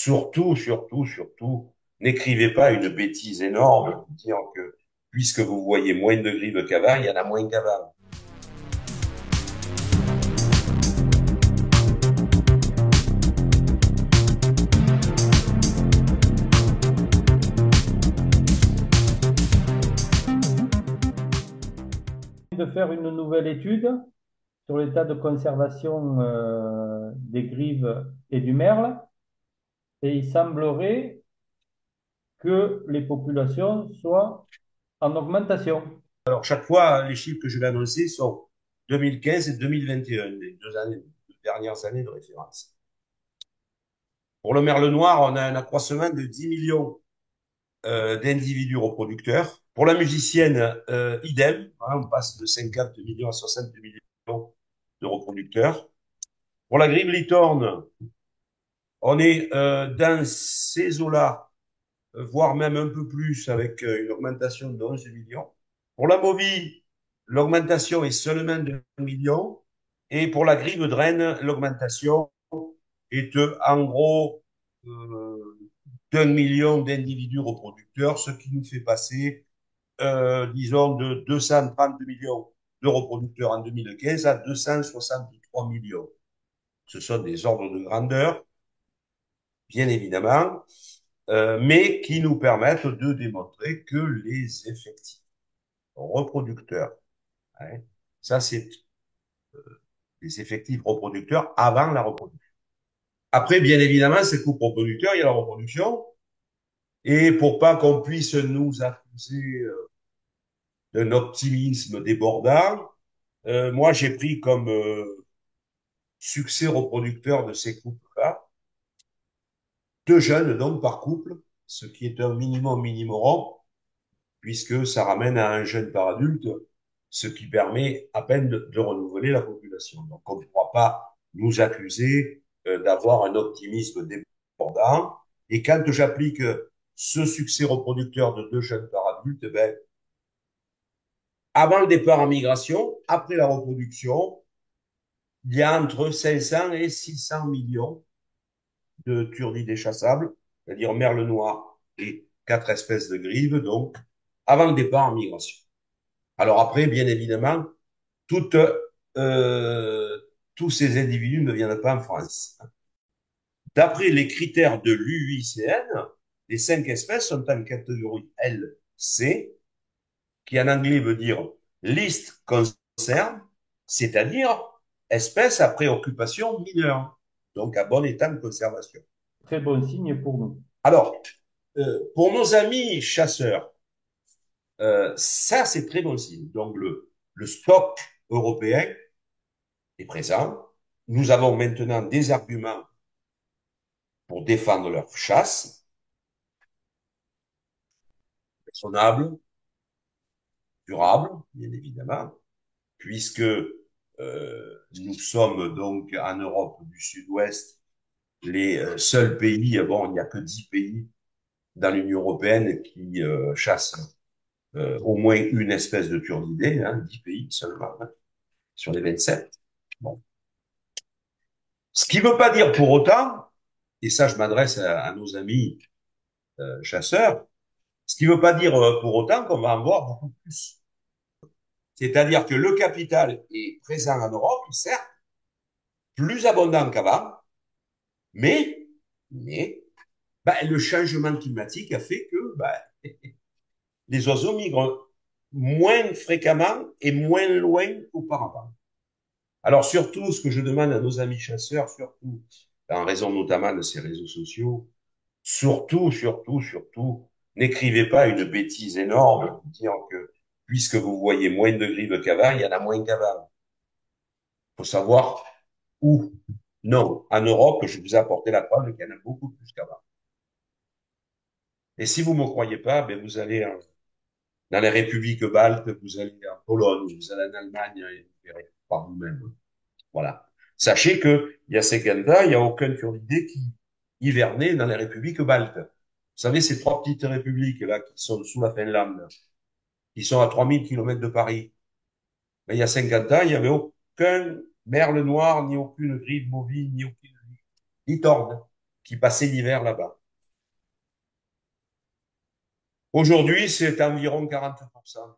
Surtout, n'écrivez pas une bêtise énorme, disant que puisque vous voyez moins de grives qu'avant, il y en a moins qu'avant. De faire une nouvelle étude sur l'état de conservation des grives et du merle, et il semblerait que les populations soient en augmentation. Alors, chaque fois, les chiffres que je vais annoncer sont 2015 et 2021, les deux dernières années de référence. Pour le merle noir, on a un accroissement de 10 millions d'individus reproducteurs. Pour la musicienne, idem, hein, on passe de 50 millions à 60 millions de reproducteurs. Pour la grive licorne, on est dans ces eaux-là, voire même un peu plus, avec une augmentation de 11 millions. Pour la movie, l'augmentation est seulement de 1 million. Et pour la grive draine, l'augmentation est en gros d'1 million d'individus reproducteurs, ce qui nous fait passer, disons, de 230 millions de reproducteurs en 2015 à 263 millions. Ce sont des ordres de grandeur, bien évidemment, mais qui nous permettent de démontrer que les effectifs reproducteurs, hein, ça c'est les effectifs reproducteurs avant la reproduction. Après, bien évidemment, ces couples reproducteurs, il y a la reproduction, et pour pas qu'on puisse nous accuser d'un optimisme débordant, moi j'ai pris comme succès reproducteur de ces couples-là, deux jeunes donc par couple, ce qui est un minimum, puisque ça ramène à un jeune par adulte, ce qui permet à peine de renouveler la population. Donc on ne pourra pas nous accuser d'avoir un optimisme débordant. Et quand j'applique ce succès reproducteur de deux jeunes par adulte, ben, avant le départ en migration, après la reproduction, il y a entre 500 et 600 millions de turdidés chassables, c'est-à-dire merle noir et quatre espèces de grives, donc avant le départ en migration. Alors après, bien évidemment, toutes, euh, tous ces individus ne viennent pas en France. D'après les critères de l'UICN, les cinq espèces sont en catégorie LC, qui en anglais veut dire List Concern, c'est-à-dire espèces à préoccupation mineure, donc à bon état de conservation. Très bon signe pour nous. Alors, pour nos amis chasseurs, ça c'est très bon signe. Donc le stock européen est présent. Nous avons maintenant des arguments pour défendre leur chasse, raisonnable, durable, bien évidemment, puisque nous sommes donc en Europe du Sud-Ouest les seuls pays, bon, il n'y a que 10 pays dans l'Union européenne qui chassent au moins une espèce de turdidés, hein, 10 pays seulement, hein, sur les 27. Bon. Ce qui ne veut pas dire pour autant, et ça je m'adresse à nos amis chasseurs, ce qui ne veut pas dire pour autant qu'on va en voir beaucoup plus. C'est-à-dire que le capital est présent en Europe, certes, plus abondant qu'avant, mais, mais bah, le changement climatique a fait que bah, les oiseaux migrent moins fréquemment et moins loin qu'auparavant. Alors surtout, ce que je demande à nos amis chasseurs, surtout en raison notamment de ces réseaux sociaux, surtout, n'écrivez pas une bêtise énorme, disant que puisque vous voyez moins de grives qu'avant, il y en a moins qu'avant. Il faut savoir où. Non, en Europe, je vous ai apporté la preuve qu'il y en a beaucoup plus qu'avant. Et si vous ne me croyez pas, ben vous allez dans les républiques baltes, vous allez en Pologne, vous allez en Allemagne, et vous verrez par vous-même. Voilà. Sachez que il y a 50 ans, il n'y a aucun Kurdidé qui hivernait dans les républiques baltes. Vous savez, ces trois petites républiques là qui sont sous la Finlande, qui sont à 3000 kilomètres de Paris. Mais il y a 50 ans, il n'y avait aucun merle noir, ni aucune grive bovine, ni aucune licorne qui passaient l'hiver là-bas. Aujourd'hui, c'est environ 40%.